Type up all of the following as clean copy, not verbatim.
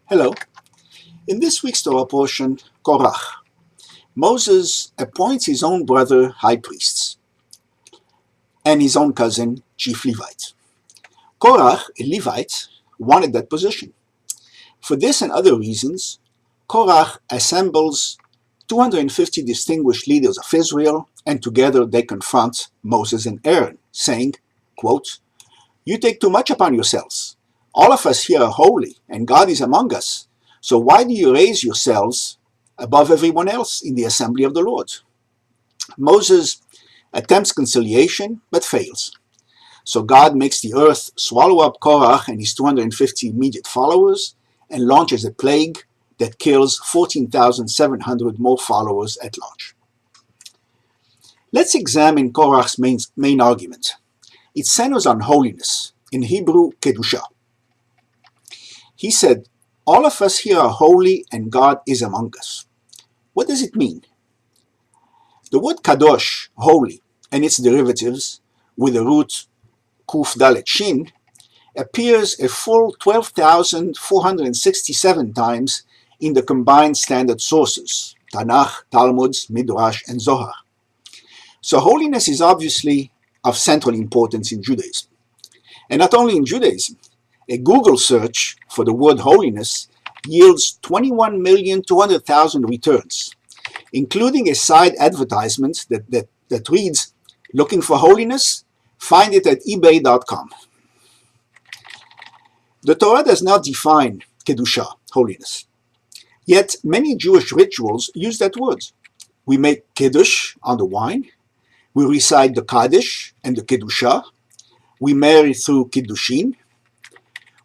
Hello. In this week's Torah portion, Korach, Moses appoints his own brother high priests and his own cousin chief Levite. Korach, a Levite, wanted that position. For this and other reasons, Korach assembles 250 distinguished leaders of Israel, and together they confront Moses and Aaron, saying, quote, "You take too much upon yourselves. All of us here are holy, and God is among us. So why do you raise yourselves above everyone else in the assembly of the Lord?" Moses attempts conciliation, but fails. So God makes the earth swallow up Korach and his 250 immediate followers, and launches a plague that kills 14,700 more followers at large. Let's examine Korach's main argument. It centers on holiness, in Hebrew, kedusha. He said, "All of us here are holy and God is among us." What does it mean? The word kadosh, holy, and its derivatives, with the root kuf dalet shin, appears a full 12,467 times in the combined standard sources, Tanakh, Talmud, Midrash, and Zohar. So holiness is obviously of central importance in Judaism. And not only in Judaism, a Google search for the word holiness yields 21,200,000 returns, including a side advertisement that reads, "Looking for holiness? Find it at ebay.com. The Torah does not define kedusha, holiness. Yet many Jewish rituals use that word. We make kiddush on the wine, we recite the kaddish and the kedusha, we marry through kiddushin.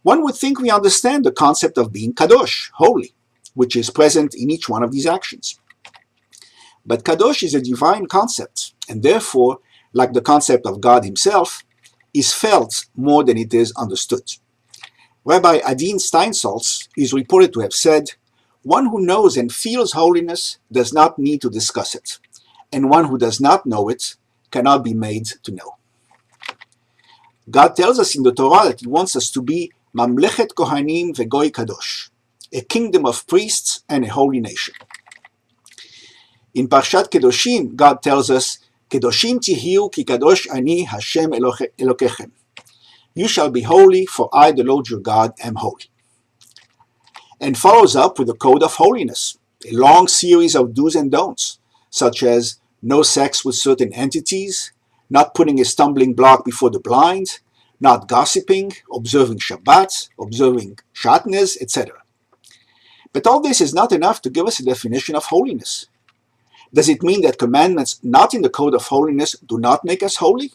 One would think we understand the concept of being kadosh, holy, which is present in each one of these actions. But kadosh is a divine concept, and therefore, like the concept of God himself, is felt more than it is understood. Rabbi Adin Steinsaltz is reported to have said, "One who knows and feels holiness does not need to discuss it, and one who does not know it cannot be made to know." God tells us in the Torah that he wants us to be Mamlechet Kohanim veGoy Kadosh, a kingdom of priests and a holy nation. In Parshat Kedoshim, God tells us, "Kedoshim tihiu ki kadosh ani Hashem Elokechem." You shall be holy, for I, the Lord your God, am holy. And follows up with a code of holiness, a long series of do's and don'ts, such as no sex with certain entities, not putting a stumbling block before the blind, not gossiping, observing Shabbat, observing Shatnez, etc. But all this is not enough to give us a definition of holiness. Does it mean that commandments not in the code of holiness do not make us holy?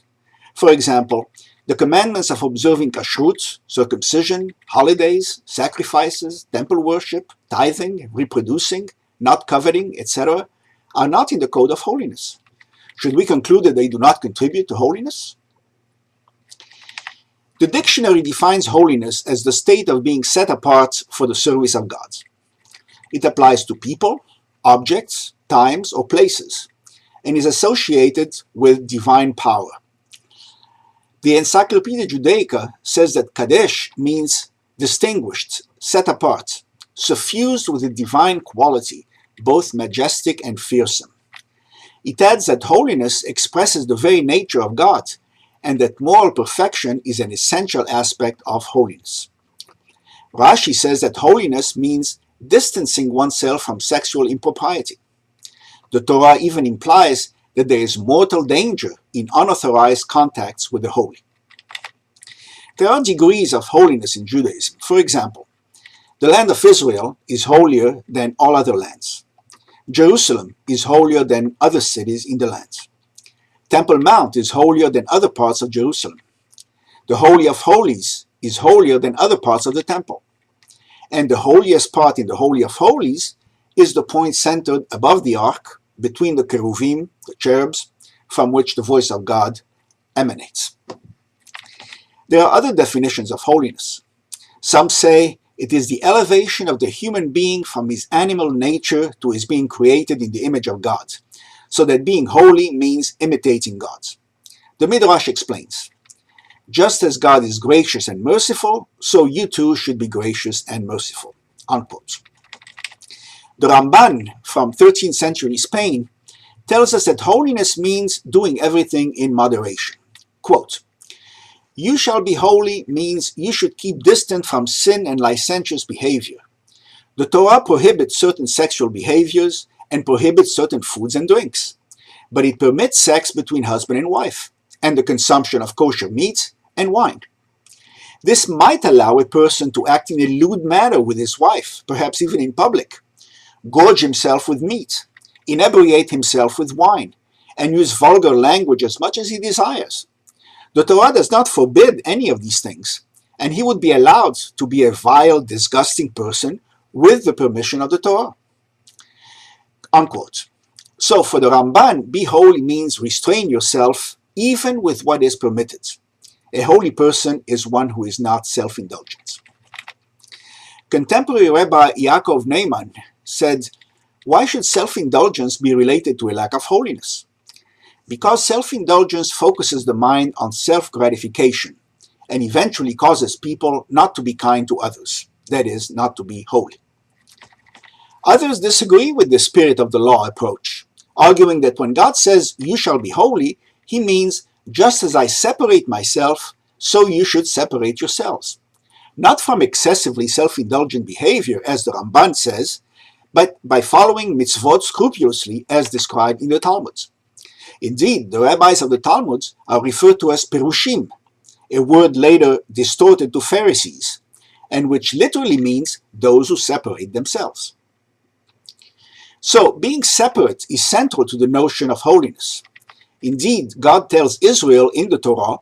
For example, the commandments of observing kashrut, circumcision, holidays, sacrifices, temple worship, tithing, reproducing, not coveting, etc., are not in the code of holiness. Should we conclude that they do not contribute to holiness? The dictionary defines holiness as the state of being set apart for the service of God. It applies to people, objects, times, or places, and is associated with divine power. The Encyclopedia Judaica says that Kadesh means distinguished, set apart, suffused with a divine quality, both majestic and fearsome. It adds that holiness expresses the very nature of God, and that moral perfection is an essential aspect of holiness. Rashi says that holiness means distancing oneself from sexual impropriety. The Torah even implies that there is mortal danger in unauthorized contacts with the holy. There are degrees of holiness in Judaism. For example, the land of Israel is holier than all other lands. Jerusalem is holier than other cities in the land. Temple Mount is holier than other parts of Jerusalem. The Holy of Holies is holier than other parts of the temple. And the holiest part in the Holy of Holies is the point centered above the ark, between the cheruvim, the cherubs, from which the voice of God emanates. There are other definitions of holiness. Some say it is the elevation of the human being from his animal nature to his being created in the image of God, so that being holy means imitating God. The Midrash explains, Just as God is gracious and merciful, so you too should be gracious and merciful. unquote. The Ramban from 13th century Spain tells us that holiness means doing everything in moderation. Quote, "You shall be holy" means you should keep distant from sin and licentious behavior. The Torah prohibits certain sexual behaviors and prohibits certain foods and drinks, but it permits sex between husband and wife, and the consumption of kosher meat and wine. This might allow a person to act in a lewd manner with his wife, perhaps even in public, gorge himself with meat, inebriate himself with wine, and use vulgar language as much as he desires. The Torah does not forbid any of these things, and he would be allowed to be a vile, disgusting person with the permission of the Torah. Unquote. So for the Ramban, be holy means restrain yourself even with what is permitted. A holy person is one who is not self-indulgent. Contemporary Rabbi Yaakov Neiman said, "Why should self-indulgence be related to a lack of holiness? Because self-indulgence focuses the mind on self-gratification and eventually causes people not to be kind to others, that is, not to be holy." Others disagree with the spirit of the law approach, arguing that when God says, "You shall be holy," he means, just as I separate myself, so you should separate yourselves. Not from excessively self-indulgent behavior, as the Ramban says, but by following mitzvot scrupulously as described in the Talmud. Indeed, the rabbis of the Talmud are referred to as perushim, a word later distorted to Pharisees, and which literally means those who separate themselves. So, being separate is central to the notion of holiness. Indeed, God tells Israel in the Torah,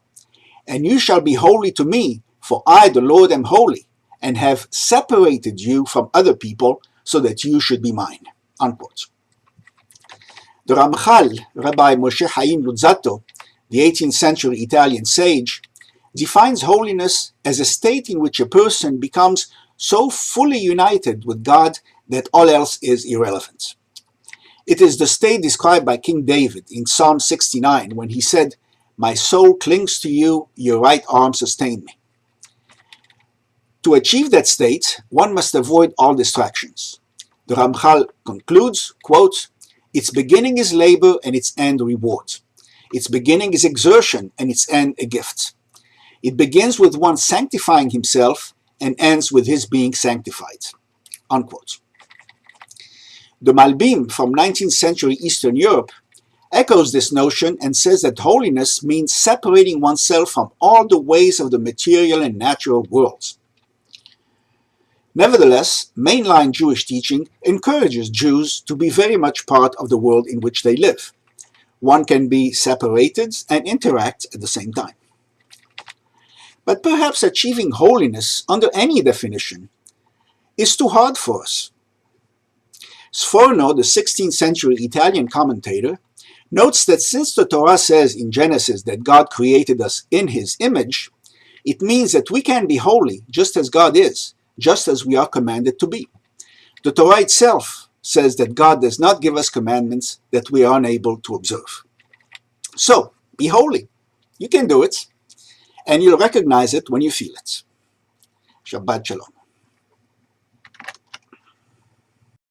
"And you shall be holy to me, for I, the Lord, am holy, and have separated you from other people, so that you should be mine." Unquote. The Ramchal, Rabbi Moshe Chaim Luzzatto, the 18th century Italian sage, defines holiness as a state in which a person becomes so fully united with God that all else is irrelevant. It is the state described by King David in Psalm 69 when he said, "My soul clings to you, your right arm sustained me." To achieve that state, one must avoid all distractions. The Ramchal concludes, quote, "Its beginning is labor and its end reward. Its beginning is exertion and its end a gift. It begins with one sanctifying himself and ends with his being sanctified." Unquote. The Malbim from 19th century Eastern Europe echoes this notion and says that holiness means separating oneself from all the ways of the material and natural worlds. Nevertheless, mainline Jewish teaching encourages Jews to be very much part of the world in which they live. One can be separated and interact at the same time. But perhaps achieving holiness under any definition is too hard for us. Sforno, the 16th century Italian commentator, notes that since the Torah says in Genesis that God created us in his image, it means that we can be holy just as God is, just as we are commanded to be. The Torah itself says that God does not give us commandments that we are unable to observe. So, be holy. You can do it, and you'll recognize it when you feel it. Shabbat Shalom.